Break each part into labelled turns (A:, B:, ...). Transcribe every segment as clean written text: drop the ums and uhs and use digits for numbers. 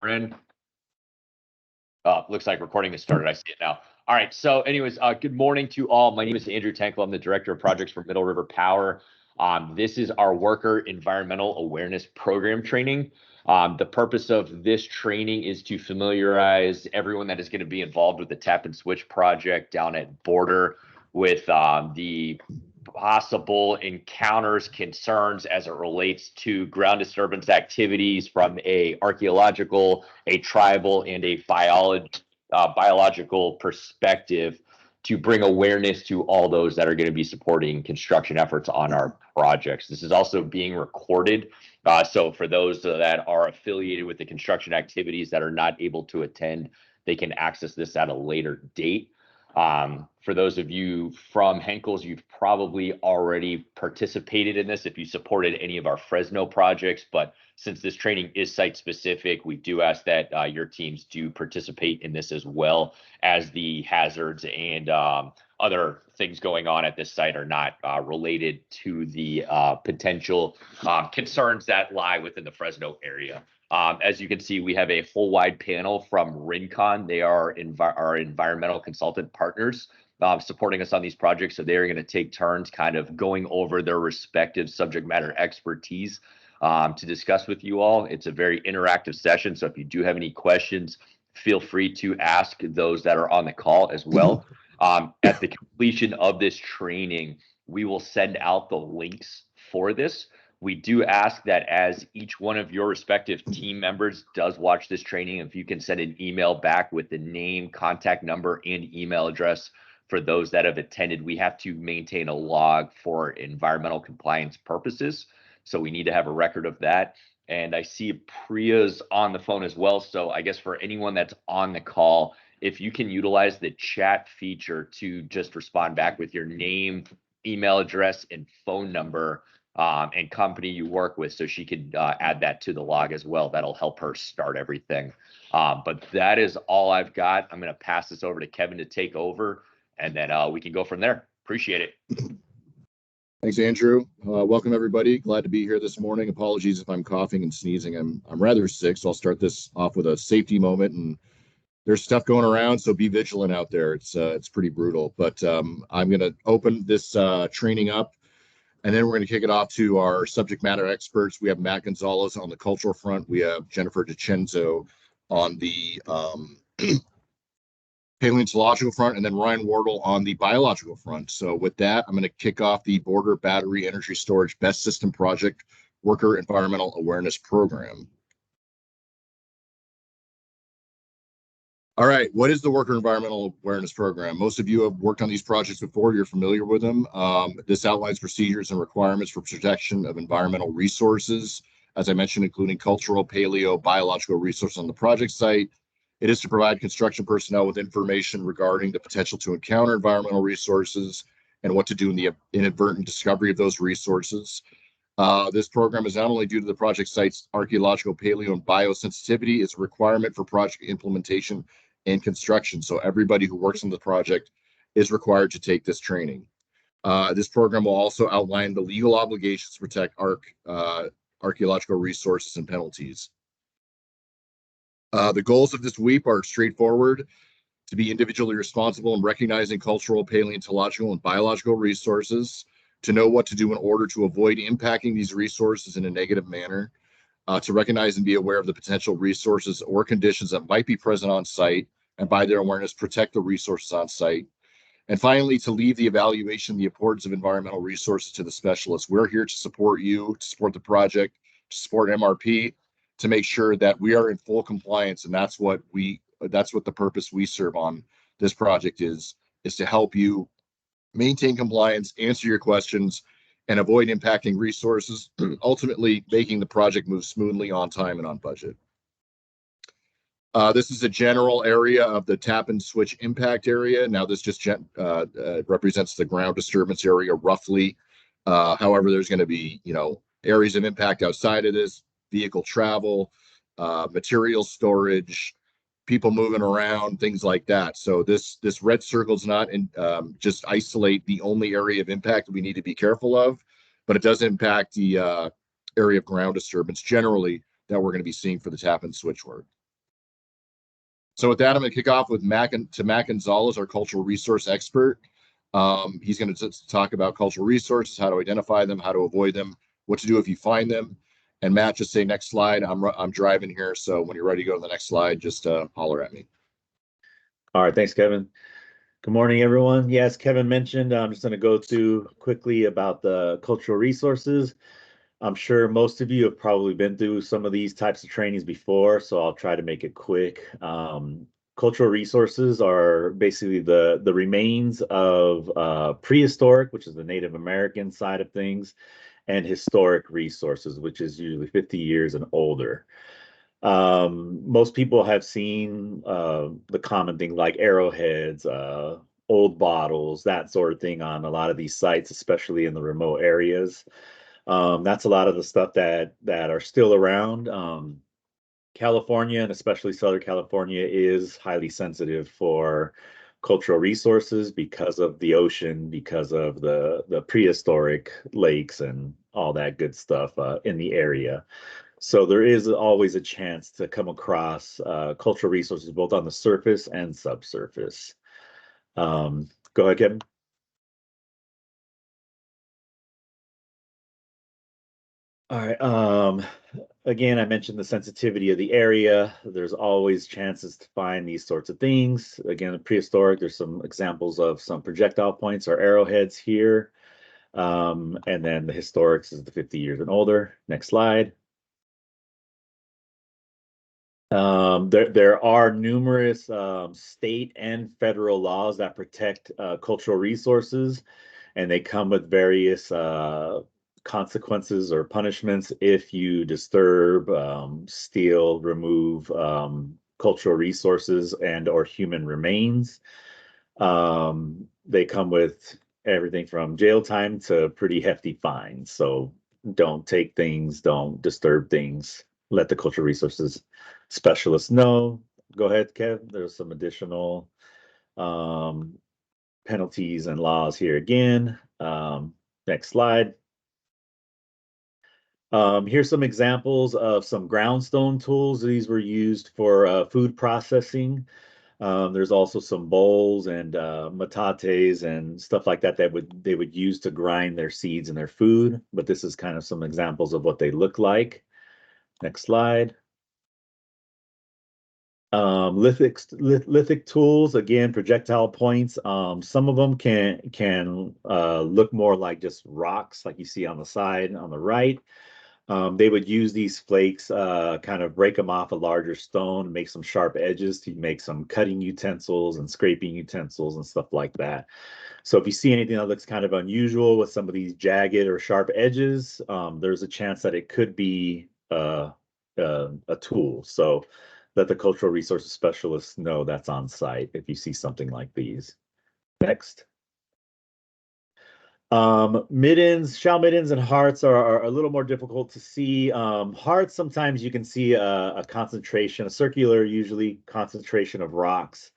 A: We're in. Looks like recording has started. I see it now. All right. So anyways, good morning to all. My name is Andrew Tankle. I'm the Director of Projects for Middle River Power. This is our Worker Environmental Awareness Program training. The purpose of this training is to familiarize everyone that is going to be involved with the Tap and Switch project down at Border with the possible encounters, concerns as it relates to ground disturbance activities from a archaeological, a tribal, and a biological perspective to bring awareness to all those that are going to be supporting construction efforts on our projects. This is also being recorded. So for those that are affiliated with the construction activities that are not able to attend, they can access this at a later date. For those of you from Henckels, you've probably already participated in this if you supported any of our Fresno projects, but since this training is site specific, we do ask that your teams do participate in this as well, as the hazards and other things going on at this site are not related to the potential concerns that lie within the Fresno area. As you can see, we have a whole wide panel from Rincon. They are our environmental consultant partners supporting us on these projects. So they're going to take turns kind of going over their respective subject matter expertise to discuss with you all. It's a very interactive session. So if you do have any questions, feel free to ask those that are on the call as well. At the completion of this training, we will send out the links for this. We do ask that as each one of your respective team members does watch this training, if you can send an email back with the name, contact number, and email address for those that have attended. We have to maintain a log for environmental compliance purposes. So we need to have a record of that. And I see Priya's on the phone as well. So I guess for anyone that's on the call, if you can utilize the chat feature to just respond back with your name, email address, and phone number, and company you work with, so she could add that to the log as well. That'll help her start everything. But that is all I've got. I'm going to pass this over to Kevin to take over, and then we can go from there. Appreciate it.
B: Thanks, Andrew. Welcome, everybody. Glad to be here this morning. Apologies if I'm coughing and sneezing. I'm rather sick, so I'll start this off with a safety moment. And there's stuff going around, so be vigilant out there. It's pretty brutal. But I'm going to open this training up, and then we're going to kick it off to our subject matter experts. We have Matt Gonzalez on the cultural front. We have Jennifer DiCenzo on the paleontological front, and then Ryan Wardle on the biological front. So with that, I'm going to kick off the Border Battery Energy Storage BESS System Project Worker Environmental Awareness Program. All right, what is the Worker Environmental Awareness Program? Most of you have worked on these projects before. You're familiar with them. This outlines procedures and requirements for protection of environmental resources, as I mentioned, including cultural, paleo, biological resources on the project site. It is to provide construction personnel with information regarding the potential to encounter environmental resources and what to do in the inadvertent discovery of those resources. This program is not only due to the project site's archaeological, paleo, and biosensitivity, it's a requirement for project implementation and construction. So everybody who works on the project is required to take this training. This program will also outline the legal obligations to protect archaeological resources and penalties. The goals of this week are straightforward: to be individually responsible in recognizing cultural, paleontological, and biological resources, to know what to do in order to avoid impacting these resources in a negative manner, to recognize and be aware of the potential resources or conditions that might be present on site, and by their awareness, protect the resources on site. And finally, to leave the evaluation of the importance of environmental resources to the specialists. We're here to support you, to support the project, to support MRP, to make sure that we are in full compliance. And that's what the purpose we serve on this project is to help you maintain compliance, answer your questions, and avoid impacting resources, ultimately making the project move smoothly, on time, and on budget. This is a general area of the tap and switch impact area. Now, this just represents the ground disturbance area roughly. However, there's going to be, areas of impact outside of this: vehicle travel, material storage, people moving around, things like that. So this red circle is not just isolate the only area of impact that we need to be careful of, but it does impact the area of ground disturbance generally that we're going to be seeing for the tap and switch work. So with that, I'm going to kick off with Mac Gonzalez, our cultural resource expert. He's going to talk about cultural resources, how to identify them, how to avoid them, what to do if you find them. And Matt, just say next slide. I'm driving here, so when you're ready to go to the next slide, just holler at me.
C: All right, thanks, Kevin. Good morning, everyone. Yes, Kevin mentioned, I'm just going to go through quickly about the cultural resources. I'm sure most of you have probably been through some of these types of trainings before, so I'll try to make it quick. Cultural resources are basically the remains of prehistoric, which is the Native American side of things, and historic resources, which is usually 50 years and older. Most people have seen the common thing like arrowheads, old bottles, that sort of thing on a lot of these sites, especially in the remote areas. That's a lot of the stuff that are still around. California, and especially Southern California, is highly sensitive for cultural resources because of the ocean, because of the prehistoric lakes and all that good stuff in the area. So there is always a chance to come across cultural resources both on the surface and subsurface. Go ahead, Kevin. All right. Again, I mentioned the sensitivity of the area. There's always chances to find these sorts of things. Again, the prehistoric, there's some examples of some projectile points or arrowheads here. And then the historics is the 50 years and older. Next slide. There are numerous state and federal laws that protect cultural resources, and they come with various consequences or punishments if you disturb, steal, remove cultural resources and or human remains. They come with everything from jail time to pretty hefty fines. So don't take things, don't disturb things. Let the cultural resources specialists know. Go ahead, Kev. There's some additional penalties and laws here again. Next slide. Here's some examples of some groundstone tools. These were used for food processing. There's also some bowls and metates and stuff like that they would use to grind their seeds and their food. But this is kind of some examples of what they look like. Next slide. Lithic tools, again, projectile points. Some of them can look more like just rocks, like you see on the side on the right. They would use these flakes, kind of break them off a larger stone, make some sharp edges to make some cutting utensils and scraping utensils and stuff like that. So if you see anything that looks kind of unusual with some of these jagged or sharp edges, there's a chance that it could be a tool. So let the cultural resources specialists know that's on site if you see something like these. Next. Middens, shell middens and hearts are a little more difficult to see. Hearts, sometimes you can see a concentration, a circular, usually concentration of rocks,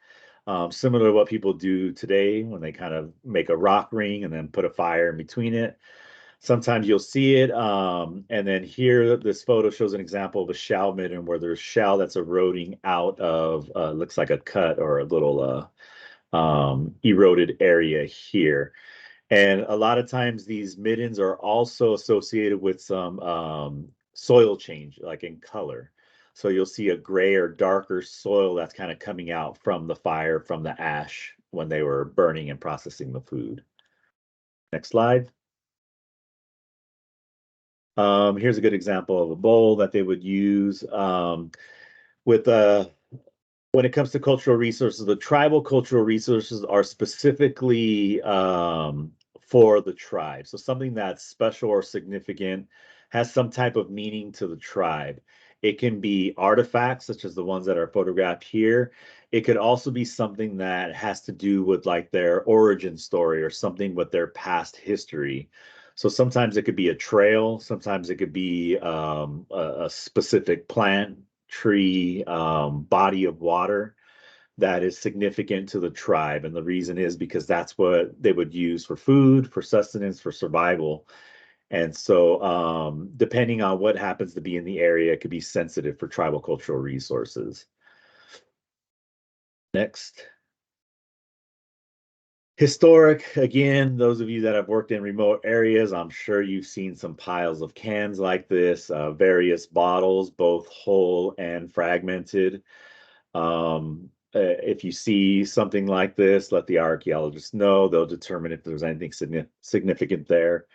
C: similar to what people do today when they kind of make a rock ring and then put a fire in between it. Sometimes you'll see it. And then here, this photo shows an example of a shell midden where there's shell that's eroding out of, looks like a cut or a little eroded area here. And a lot of times these middens are also associated with some soil change, like in color. So you'll see a gray or darker soil that's kind of coming out from the fire, from the ash when they were burning and processing the food. Next slide. Here's a good example of a bowl that they would use with when it comes to cultural resources. The tribal cultural resources are specifically for the tribe. So something that's special or significant has some type of meaning to the tribe. It can be artifacts such as the ones that are photographed here. It could also be something that has to do with like their origin story or something with their past history. So sometimes it could be a trail, sometimes it could be a specific plant, tree, body of water that is significant to the tribe. And the reason is because that's what they would use for food, for sustenance, for survival. And so depending on what happens to be in the area, it could be sensitive for tribal cultural resources. Next. Historic, again, those of you that have worked in remote areas, I'm sure you've seen some piles of cans like this, various bottles, both whole and fragmented. If you see something like this, let the archaeologists know. They'll determine if there's anything significant there.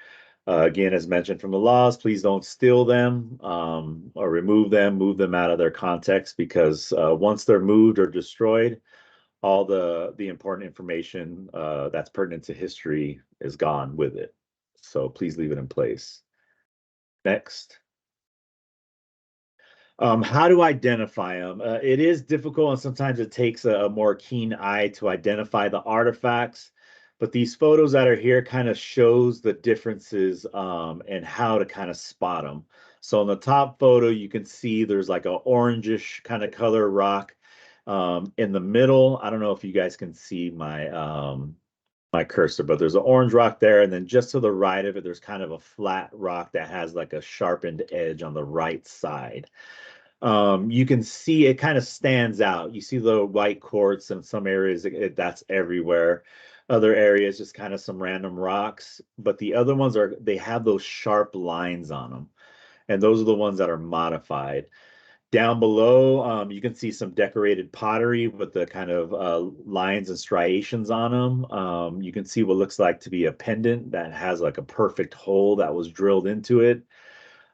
C: Again, as mentioned from the laws, please don't steal them or remove them, move them out of their context, because once they're moved or destroyed, all the important information that's pertinent to history is gone with it. So please leave it in place. Next. How to identify them? It is difficult, and sometimes it takes a more keen eye to identify the artifacts. But these photos that are here kind of shows the differences and how to kind of spot them. So in the top photo, you can see there's like a orangish kind of color rock. In the middle, I don't know if you guys can see my cursor, but there's an orange rock there, and then just to the right of it, there's kind of a flat rock that has like a sharpened edge on the right side. You can see it kind of stands out. You see the white quartz in some areas, that's everywhere. Other areas, just kind of some random rocks, but the other ones they have those sharp lines on them, and those are the ones that are modified. Down below, you can see some decorated pottery with the kind of lines and striations on them. You can see what looks like to be a pendant that has like a perfect hole that was drilled into it.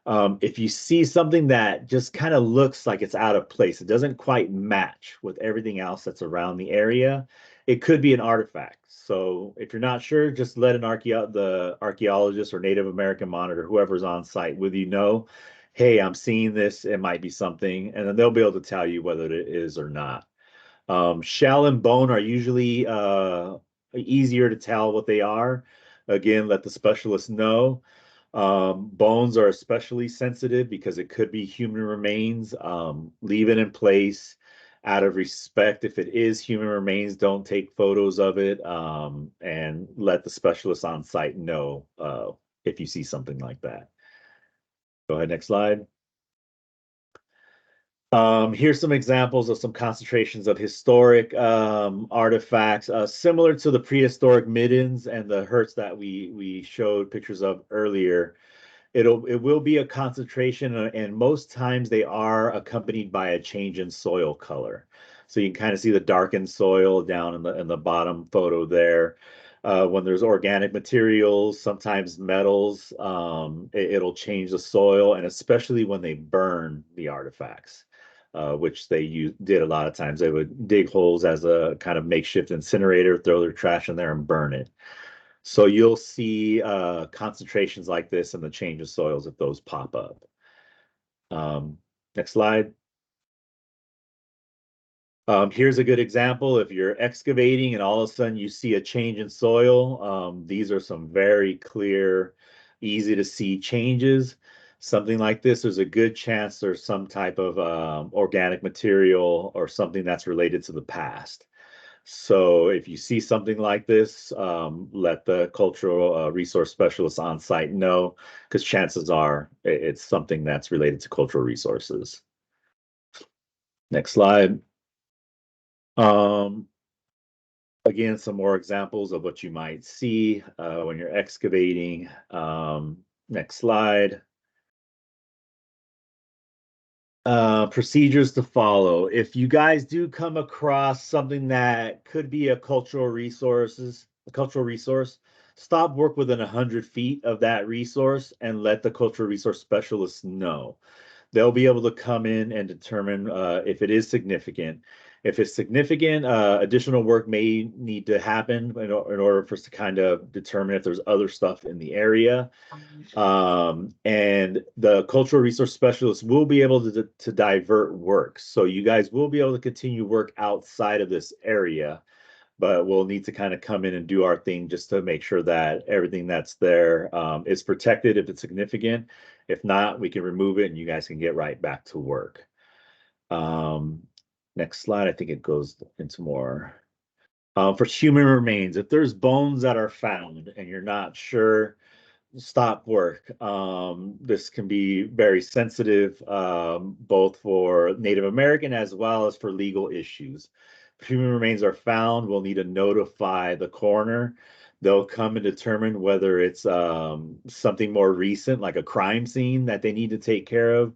C: If you see something that just kind of looks like it's out of place, it doesn't quite match with everything else that's around the area, it could be an artifact. So if you're not sure, just let the archaeologist or Native American monitor, whoever's on site with you, know, hey, I'm seeing this, it might be something, and then they'll be able to tell you whether it is or not. Shell and bone are usually easier to tell what they are. Again, let the specialist know. Bones are especially sensitive because it could be human remains. Leave it in place out of respect. If it is human remains, don't take photos of it, and let the specialist on site know if you see something like that. Go ahead, next slide. Here's some examples of some concentrations of historic artifacts, similar to the prehistoric middens and the hertz that we showed pictures of earlier. It will be a concentration, and most times they are accompanied by a change in soil color. So you can kind of see the darkened soil down in the bottom photo there. When there's organic materials, sometimes metals, it'll change the soil, and especially when they burn the artifacts. Which they did a lot of times. They would dig holes as a kind of makeshift incinerator, throw their trash in there and burn it. So you'll see concentrations like this in the change of soils if those pop up. Next slide. Here's a good example. If you're excavating and all of a sudden you see a change in soil, these are some very clear, easy to see changes. Something like this, there's a good chance there's some type of organic material or something that's related to the past. So if you see something like this, let the cultural resource specialist on site know, because chances are it's something that's related to cultural resources. Next slide. Again, some more examples of what you might see when you're excavating. Next slide. Procedures to follow. If you guys do come across something that could be a cultural resource, stop work within 100 feet of that resource and let the cultural resource specialists know. They'll be able to come in and determine if it is significant. If it's significant, additional work may need to happen in order for us to kind of determine if there's other stuff in the area. And the cultural resource specialists will be able to divert work. So you guys will be able to continue work outside of this area, but we'll need to kind of come in and do our thing just to make sure that everything that's there is protected if it's significant. If not, we can remove it and you guys can get right back to work. Next slide, I think it goes into more. For human remains, if there's bones that are found and you're not sure, stop work. This can be very sensitive, both for Native American as well as for legal issues. If human remains are found, we'll need to notify the coroner. They'll come and determine whether it's something more recent, like a crime scene that they need to take care of,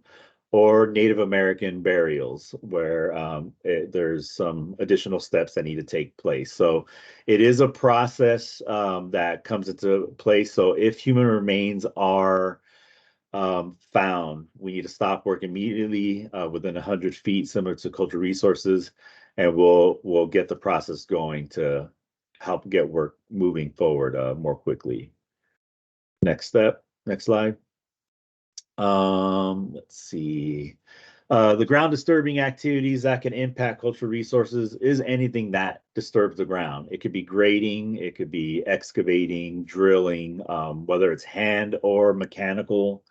C: or Native American burials, where there's some additional steps that need to take place. So it is a process that comes into place. So if human remains are found, we need to stop work immediately within 100 feet, similar to Cultural Resources, and we'll get the process going to help get work moving forward more quickly. Next slide. Let's see. The ground disturbing activities that can impact Cultural Resources is anything that disturbs the ground. It could be grading, it could be excavating, drilling, whether it's hand or mechanical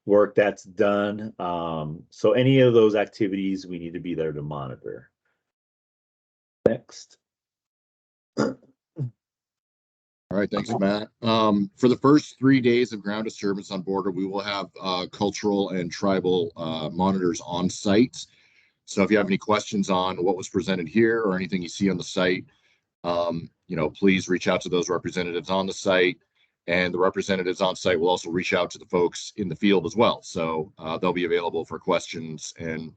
C: work that's done. So any of those activities, we need to be there to monitor. Next.
B: All right, thanks, Matt. For the first 3 days of ground disturbance on border, we will have cultural and tribal monitors on site. So if you have any questions on what was presented here or anything you see on the site, please reach out to those representatives on the site. And the representatives on site will also reach out to the folks in the field as well. So they'll be available for questions and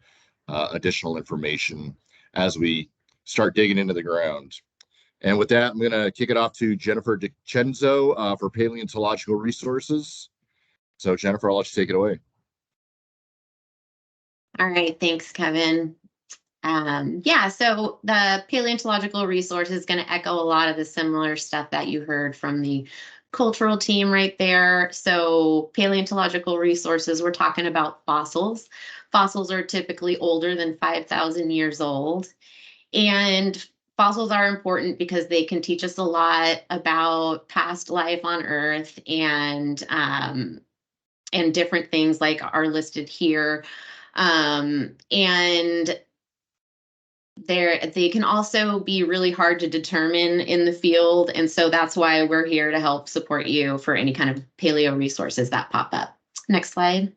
B: additional information as we start digging into the ground. And with that, I'm going to kick it off to Jennifer DiCenzo for Paleontological Resources. So Jennifer, I'll let you take it away.
D: All right, thanks, Kevin. So the Paleontological Resource is going to echo a lot of the similar stuff that you heard from the cultural team right there. So Paleontological Resources, we're talking about fossils. Fossils are typically older than 5,000 years old. And fossils are important because they can teach us a lot about past life on Earth and different things like are listed here. And they can also be really hard to determine in the field. And so that's why we're here to help support you for any kind of paleo resources that pop up. Next slide.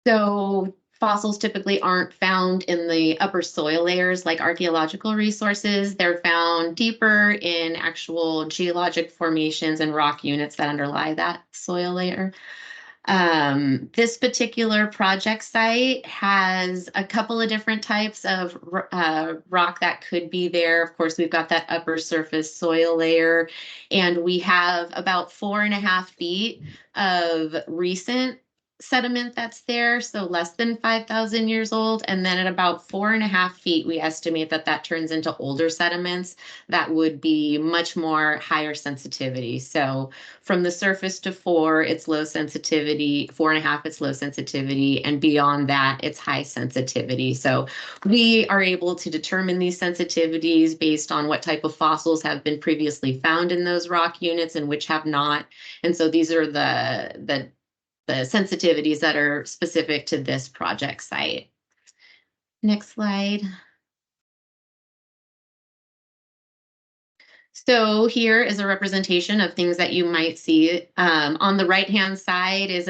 D: So fossils typically aren't found in the upper soil layers like archaeological resources. They're found deeper in actual geologic formations and rock units that underlie that soil layer. This particular project site has a couple of different types of rock that could be there. Of course, we've got that upper surface soil layer, and we have about 4.5 feet of recent sediment that's there, so less than 5,000 years old. And then at about 4.5 feet, we estimate that turns into older sediments that would be much more higher sensitivity. So from the surface to 4, it's low sensitivity, 4.5, it's low sensitivity, and beyond that, it's high sensitivity. So we are able to determine these sensitivities based on what type of fossils have been previously found in those rock units and which have not. And so these are the sensitivities that are specific to this project site. Next slide. So here is a representation of things that you might see. On the right-hand side is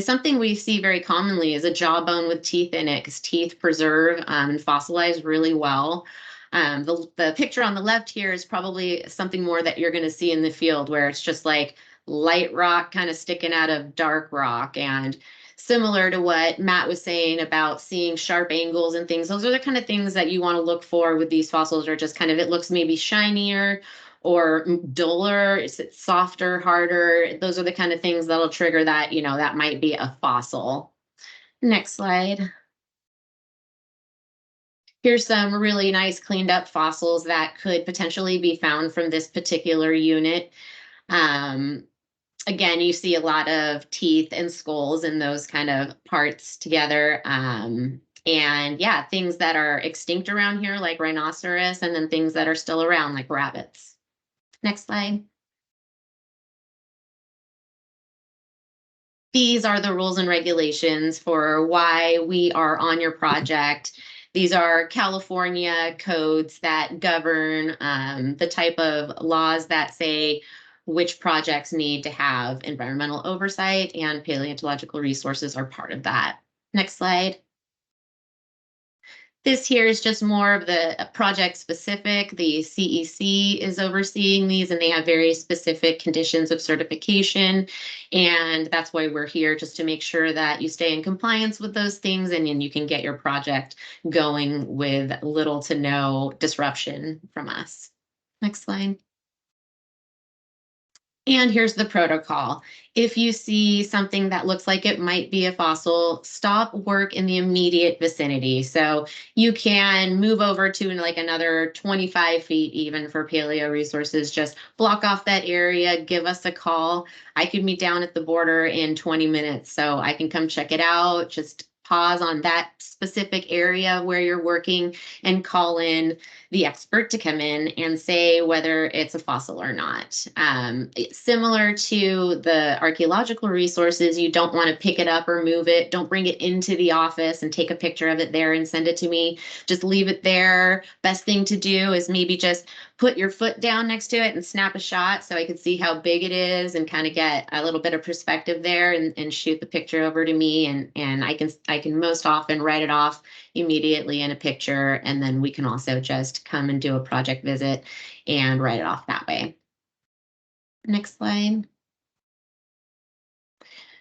D: something we see very commonly, is a jawbone with teeth in it, because teeth preserve and fossilize really well. The picture on the left here is probably something more that you're going to see in the field, where it's just like light rock kind of sticking out of dark rock. And similar to what Matt was saying about seeing sharp angles and things, those are the kind of things that you want to look for with these fossils, or just kind of, it looks maybe shinier or duller, it's softer, harder. Those are the kind of things that'll trigger that, that might be a fossil. Next slide. Here's some really nice cleaned up fossils that could potentially be found from this particular unit. Again, you see a lot of teeth and skulls and those kind of parts together. And yeah, things that are extinct around here, like rhinoceros, and then things that are still around, like rabbits. Next slide. These are the rules and regulations for why we are on your project. These are California codes that govern the type of laws that say which projects need to have environmental oversight, and paleontological resources are part of that. Next slide. This here is just more of the project specific. The CEC is overseeing these and they have very specific conditions of certification. And that's why we're here, just to make sure that you stay in compliance with those things and then you can get your project going with little to no disruption from us. Next slide. And here's the protocol. If you see something that looks like it might be a fossil, stop work in the immediate vicinity. So you can move over to like another 25 feet even for Paleo Resources. Just block off that area, give us a call. I could meet down at the border in 20 minutes, so I can come check it out. Just pause on that specific area where you're working and call in the expert to come in and say whether it's a fossil or not. Similar to the archaeological resources, you don't want to pick it up or move it. Don't bring it into the office and take a picture of it there and send it to me. Just leave it there. Best thing to do is maybe just put your foot down next to it and snap a shot so I could see how big it is and kind of get a little bit of perspective there and shoot the picture over to me. And I can most often write it off immediately in a picture, and then we can also just come and do a project visit and write it off that way. Next slide.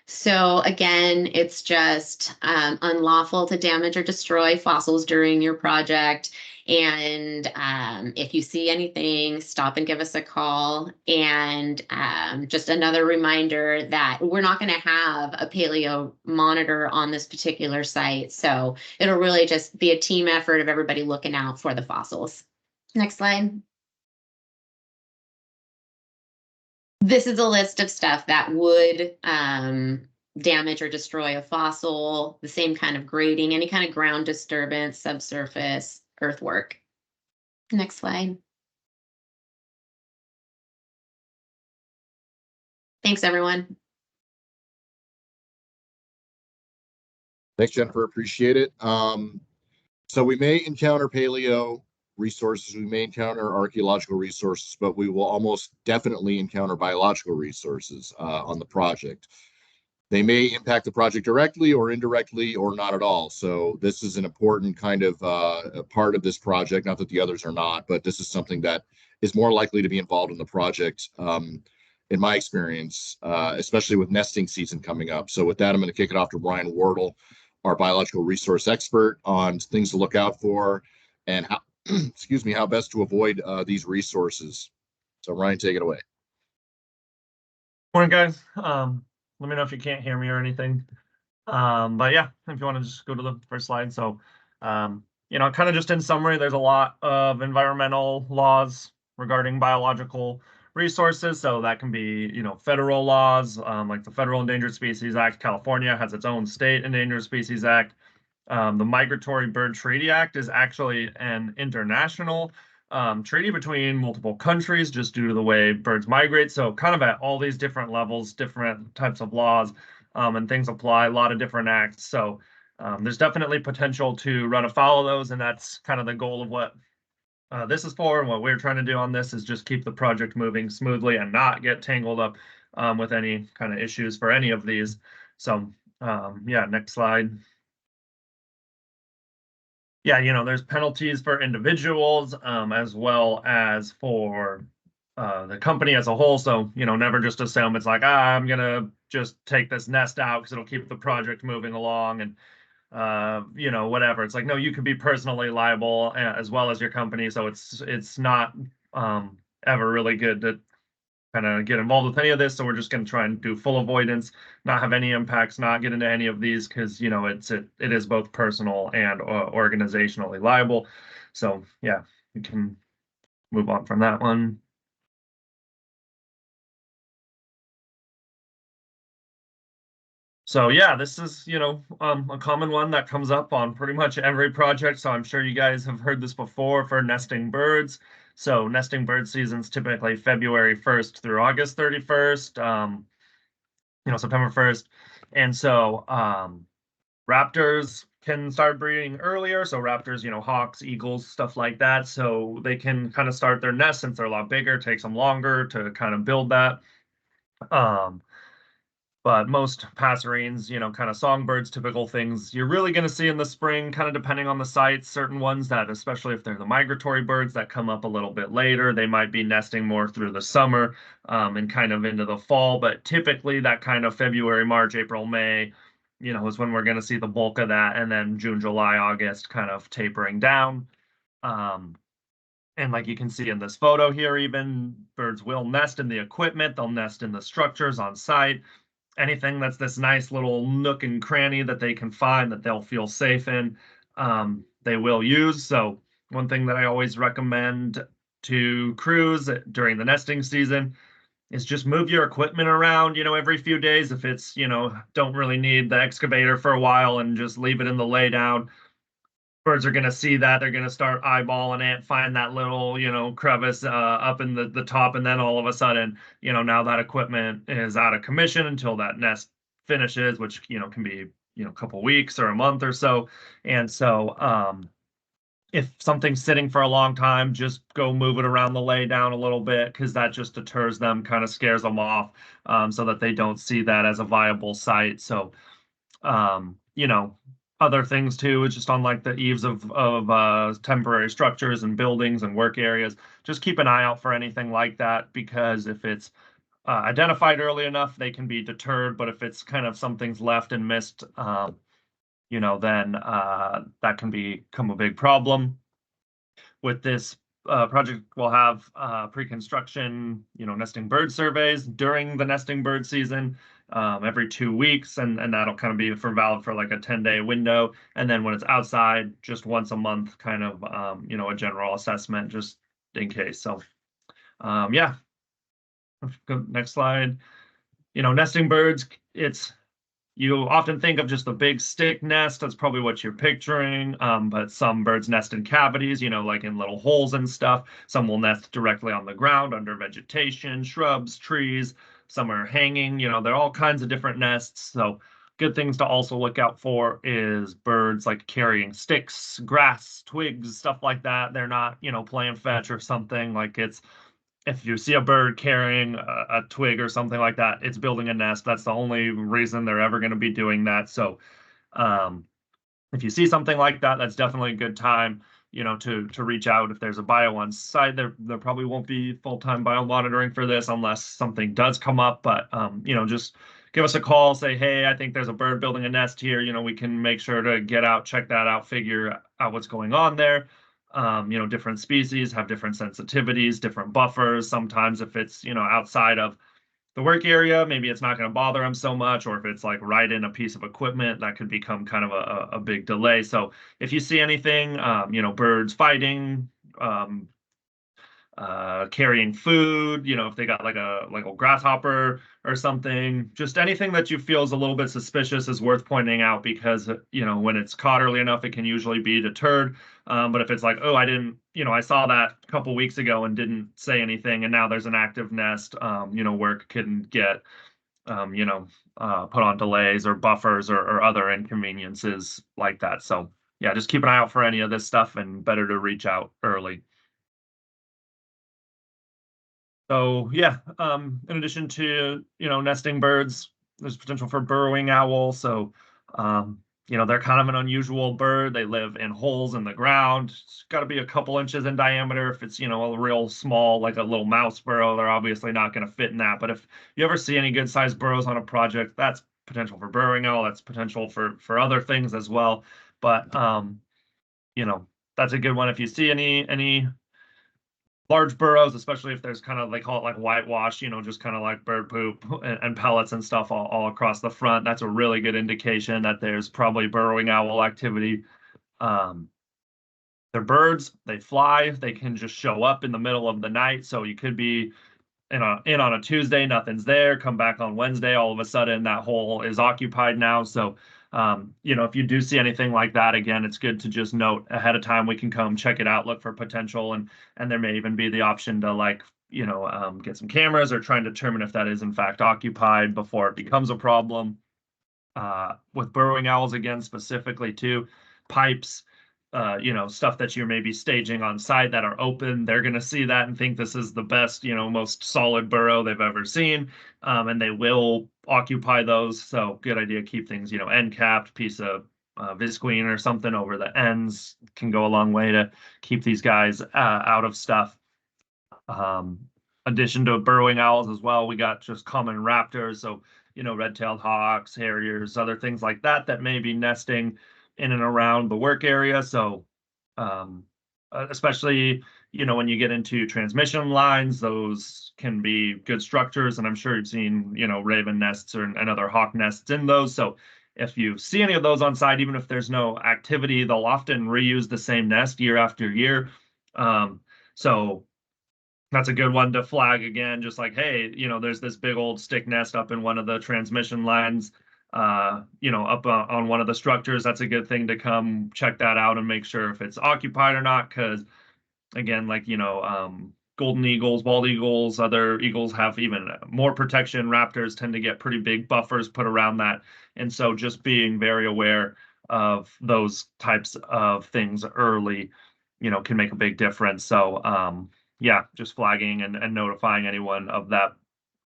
D: So again, it's just unlawful to damage or destroy fossils during your project. And if you see anything, stop and give us a call. And just another reminder that we're not going to have a paleo monitor on this particular site. So it'll really just be a team effort of everybody looking out for the fossils. Next slide. This is a list of stuff that would damage or destroy a fossil, the same kind of grading, any kind of ground disturbance, subsurface, earthwork. Next slide. Thanks, everyone.
B: Thanks, Jennifer. Appreciate it. So we may encounter paleo resources, we may encounter archaeological resources, but we will almost definitely encounter biological resources on the project. They may impact the project directly or indirectly or not at all. So this is an important kind of a part of this project, not that the others are not, but this is something that is more likely to be involved in the project in my experience, especially with nesting season coming up. So with that, I'm going to kick it off to Brian Wardle, our biological resource expert, on things to look out for and how, excuse me, how best to avoid these resources. So Ryan, take it away.
E: Morning, guys. Let me know if you can't hear me or anything. But yeah, if you want to just go to the first slide. So, you know, kind of just in summary, there's a lot of environmental laws regarding biological resources. So that can be, you know, federal laws, like the Federal Endangered Species Act. California has its own state Endangered Species Act. The Migratory Bird Treaty Act is actually an international treaty between multiple countries just due to the way birds migrate. So kind of at all these different levels, different types of laws and things apply, a lot of different acts. So there's definitely potential to run afoul of those. And that's kind of the goal of what this is for. And what we're trying to do on this is just keep the project moving smoothly and not get tangled up with any kind of issues for any of these. So yeah, next slide. Yeah, you know, there's penalties for individuals as well as for the company as a whole. So, you know, never just assume it's like, I'm going to just take this nest out because it'll keep the project moving along and, you know, whatever. It's like, no, you could be personally liable as well as your company. So it's not ever really good to kind of get involved with any of this. So we're just going to try and do full avoidance, not have any impacts, not get into any of these because, you know, it is both personal and organizationally liable. So yeah, we can move on from that one. So yeah, this is, you know, a common one that comes up on pretty much every project. So I'm sure you guys have heard this before for nesting birds. So nesting bird season's typically February 1st through August 31st, you know, September 1st. And so raptors can start breeding earlier. So raptors, you know, hawks, eagles, stuff like that. So they can kind of start their nest since they're a lot bigger, takes them longer to kind of build that. But most passerines, kind of songbirds, typical things you're really going to see in the spring, kind of depending on the site. Certain ones that, especially if they're the migratory birds that come up a little bit later, they might be nesting more through the summer and kind of into the fall. But typically that kind of February, March, April, May, is when we're going to see the bulk of that. And then June, July, August kind of tapering down. And like you can see in this photo here, even birds will nest in the equipment. They'll nest in the structures on site. Anything that's this nice little nook and cranny that they can find that they'll feel safe in, they will use. So one thing that I always recommend to crews during the nesting season is just move your equipment around, every few days. If it's, don't really need the excavator for a while, and just leave it in the lay down. Birds are going to see that. They're going to start eyeballing it, find that little, crevice up in the top. And then all of a sudden, now that equipment is out of commission until that nest finishes, which, can be, a couple weeks or a month or so. And so if something's sitting for a long time, just go move it around the lay down a little bit, because that just deters them, kind of scares them off, so that they don't see that as a viable site. So, other things too, is just on like the eaves of temporary structures and buildings and work areas. Just keep an eye out for anything like that, because if it's identified early enough, they can be deterred. But if it's kind of something's left and missed, then that can become a big problem. With this project, we'll have pre-construction, nesting bird surveys during the nesting bird season. Every 2 weeks, and that'll kind of be valid for like a 10-day window. And then when it's outside, just once a month, kind of, a general assessment just in case. So, yeah. Next slide. Nesting birds, you often think of just the big stick nest. That's probably what you're picturing. But some birds nest in cavities, like in little holes and stuff. Some will nest directly on the ground under vegetation, shrubs, trees. Some are hanging, there are all kinds of different nests. So good things to also look out for is birds like carrying sticks, grass, twigs, stuff like that. They're not, playing fetch or something. Like if you see a bird carrying a twig or something like that, it's building a nest. That's the only reason they're ever going to be doing that. So if you see something like that, that's definitely a good time, to reach out. If there's a bio on site, there probably won't be full-time bio monitoring for this unless something does come up. But, just give us a call, say, hey, I think there's a bird building a nest here. We can make sure to get out, check that out, figure out what's going on there. Different species have different sensitivities, different buffers. Sometimes if it's, outside of the work area, maybe it's not going to bother them so much. Or if it's like right in a piece of equipment, that could become kind of a big delay. So if you see anything, birds fighting, carrying food, if they got like a grasshopper or something, just anything that you feel is a little bit suspicious is worth pointing out, because, when it's caught early enough, it can usually be deterred. But if it's like, oh, I didn't, I saw that a couple weeks ago and didn't say anything, and now there's an active nest, work can get, put on delays or buffers or other inconveniences like that. So yeah, just keep an eye out for any of this stuff, and better to reach out early. So yeah, in addition to, nesting birds, there's potential for burrowing owl. So, they're kind of an unusual bird. They live in holes in the ground. It's got to be a couple inches in diameter. If it's, a real small, like a little mouse burrow, they're obviously not going to fit in that. But if you ever see any good sized burrows on a project, that's potential for burrowing owl. That's potential for other things as well. But, that's a good one. If you see any large burrows, especially if there's kind of, they call it like whitewash, just kind of like bird poop and pellets and stuff all across the front. That's a really good indication that there's probably burrowing owl activity. They're birds, they fly, they can just show up in the middle of the night. So you could be in on a Tuesday, nothing's there, come back on Wednesday, all of a sudden that hole is occupied now. So if you do see anything like that, again, it's good to just note ahead of time. We can come check it out, look for potential, and there may even be the option to get some cameras or try and determine if that is in fact occupied before it becomes a problem. With burrowing owls, again, specifically too, pipes, stuff that you're maybe staging on site that are open, they're going to see that and think this is the best, most solid burrow they've ever seen. And they will occupy those. So good idea. Keep things, end capped, piece of visqueen or something over the ends can go a long way to keep these guys out of stuff. Addition to burrowing owls as well, we got just common raptors. So, red-tailed hawks, harriers, other things like that may be nesting in and around the work area. So, especially, when you get into transmission lines, those can be good structures. And I'm sure you've seen, raven nests and other hawk nests in those. So if you see any of those on site, even if there's no activity, they'll often reuse the same nest year after year. So that's a good one to flag again, just like, hey, there's this big old stick nest up in one of the transmission lines, up on one of the structures. That's a good thing to come check that out and make sure if it's occupied or not. Because again, like, golden eagles, bald eagles, other eagles have even more protection. Raptors tend to get pretty big buffers put around that. And so just being very aware of those types of things early, can make a big difference. So, yeah, just flagging and notifying anyone of that,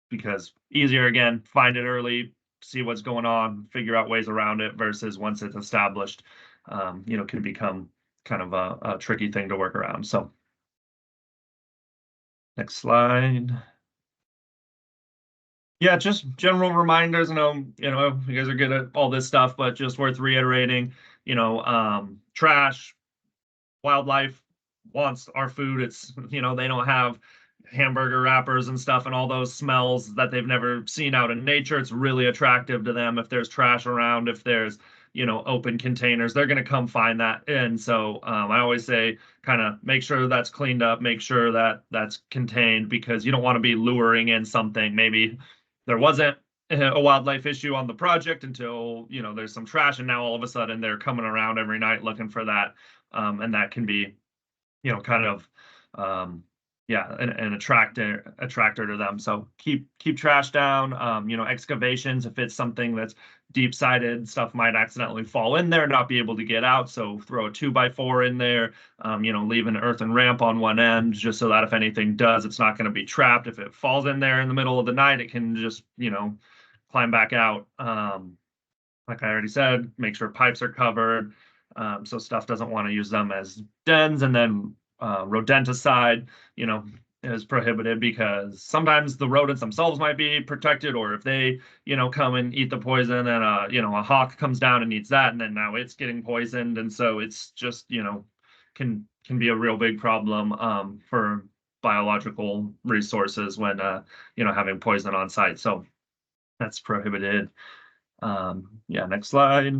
E: because easier, again, find it early, see what's going on, figure out ways around it, versus once it's established, can become kind of a tricky thing to work around. So next slide. Yeah, just general reminders. I know, you guys are good at all this stuff, but just worth reiterating, trash, wildlife wants our food. It's, they don't have hamburger wrappers and stuff and all those smells that they've never seen out in nature. It's really attractive to them. If there's trash around, if there's, open containers, they're going to come find that. And so I always say, kind of make sure that's cleaned up, make sure that that's contained, because you don't want to be luring in something. Maybe there wasn't a wildlife issue on the project until, there's some trash, and now all of a sudden they're coming around every night looking for that. And that can be, kind of, an attractor to them. So keep trash down. Excavations, if it's something that's deep sided, stuff might accidentally fall in there, not be able to get out. So throw a 2x4 in there, leave an earthen ramp on one end, just so that if anything does, it's not going to be trapped. If it falls in there in the middle of the night, it can just, climb back out. Like I already said, make sure pipes are covered, so stuff doesn't want to use them as dens. And then rodenticide, is prohibited, because sometimes the rodents themselves might be protected, or if they, come and eat the poison, and a hawk comes down and eats that, and then now it's getting poisoned. And so it's just, can be a real big problem for biological resources when having poison on site. So that's prohibited. Yeah, next slide.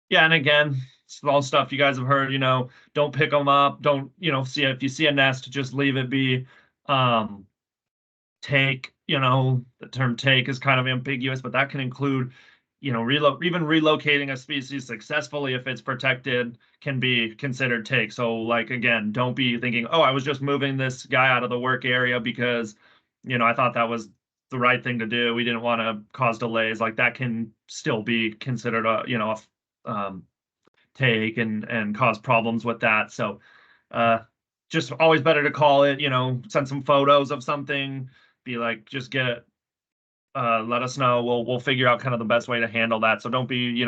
E: Yeah, and again, it's all stuff you guys have heard, don't pick them up. Don't, if you see a nest, just leave it be. Take, the term take is kind of ambiguous, but that can include, even relocating a species successfully, if it's protected, can be considered take. So like, again, don't be thinking, oh, I was just moving this guy out of the work area because, I thought that was the right thing to do. We didn't want to cause delays. Like, that can still be considered a, take and cause problems with that. So just always better to call it, send some photos of something, be like, just get it, let us know. We'll figure out kind of the best way to handle that. So don't be,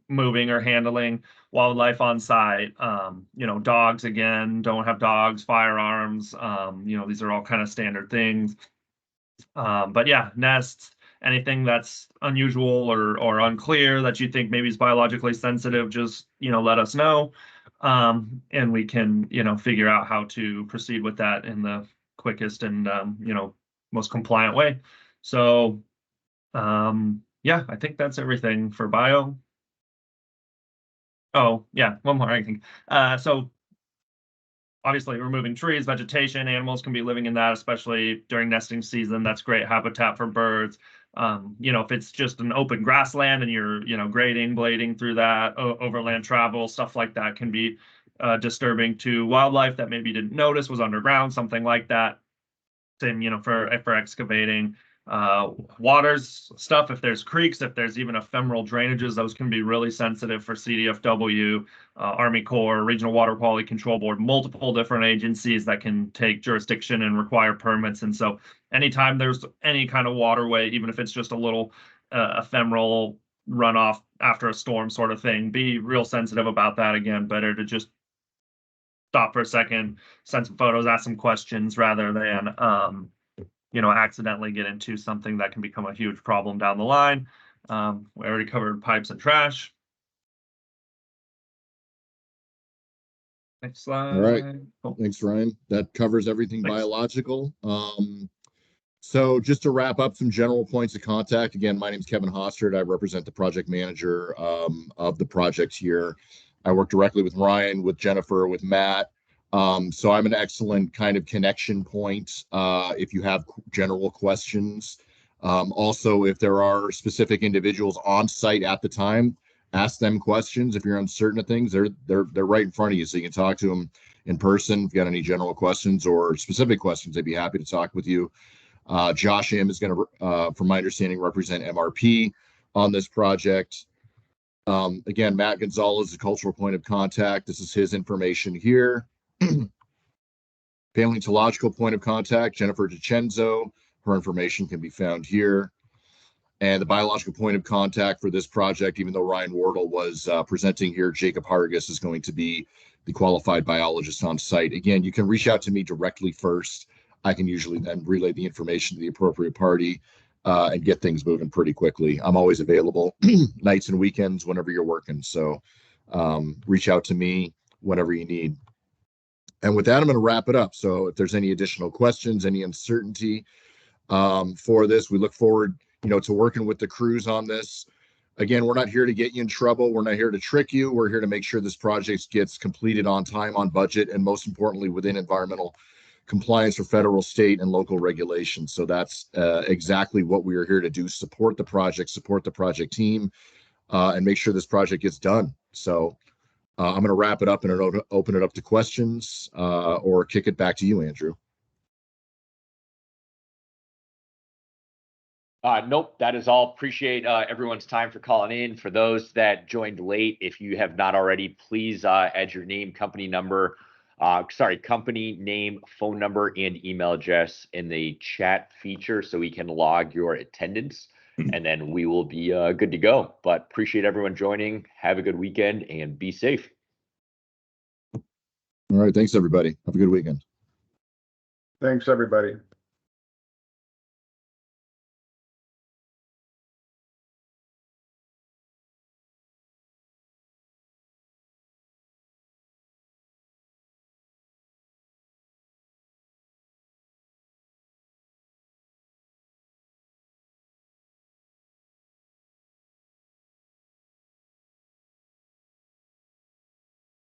E: moving or handling wildlife on site. Dogs, again, don't have dogs, firearms, these are all kind of standard things. But yeah, nests, anything that's unusual or unclear that you think maybe is biologically sensitive, just, let us know. And we can, figure out how to proceed with that in the quickest and, most compliant way. So, yeah, I think that's everything for bio. Oh, yeah, one more, I think. So obviously removing trees, vegetation, animals can be living in that, especially during nesting season. That's great habitat for birds. If it's just an open grassland and you're, grading, blading through that, overland travel, stuff like that can be disturbing to wildlife that maybe you didn't notice was underground, something like that. Same, for excavating. waters stuff. If there's creeks, if there's even ephemeral drainages, those can be really sensitive for CDFW, Army Corps, Regional Water Quality Control Board, multiple different agencies that can take jurisdiction and require permits. And so anytime there's any kind of waterway, even if it's just a little ephemeral runoff after a storm sort of thing, be real sensitive about that. Again, better to just stop for a second, send some photos, ask some questions rather than accidentally get into something that can become a huge problem down the line. We already covered pipes and trash. Next slide.
B: All right.
E: Oh,
B: Thanks, Ryan. That covers everything
E: Thanks.
B: biological. So just to wrap up some general points of contact, again, my name is Kevin Hostert. I represent the project manager of the project here. I work directly with Ryan, with Jennifer, with Matt. So I'm an excellent kind of connection point if you have general questions. Also, if there are specific individuals on site at the time, ask them questions. If you're uncertain of things, they're right in front of you, so you can talk to them in person. If you got any general questions or specific questions, they'd be happy to talk with you. Josh M is going to, from my understanding, represent MRP on this project. Again, Matt Gonzalez, the cultural point of contact. This is his information here. Paleontological point of contact, Jennifer DiCenzo. Her information can be found here. And the biological point of contact for this project, even though Ryan Wardle was presenting here, Jacob Hargis is going to be the qualified biologist on site. Again, you can reach out to me directly first. I can usually then relay the information to the appropriate party and get things moving pretty quickly. I'm always available nights and weekends whenever you're working. So reach out to me whenever you need. And with that, I'm going to wrap it up. So if there's any additional questions, any uncertainty for this, we look forward, to working with the crews on this. Again, we're not here to get you in trouble. We're not here to trick you. We're here to make sure this project gets completed on time, on budget, and most importantly, within environmental compliance for federal, state, and local regulations. So that's exactly what we are here to do: support the project team, and make sure this project gets done. So I'm going to wrap it up and open it up to questions or kick it back to you, Andrew.
A: Nope, that is all. Appreciate everyone's time for calling in. For those that joined late, if you have not already, please add your name, company name, phone number, and email address in the chat feature so we can log your attendance, and then we will be good to go. But appreciate everyone joining. Have a good weekend and be safe.
B: All right. Thanks, everybody. Have a good weekend.
F: Thanks, everybody.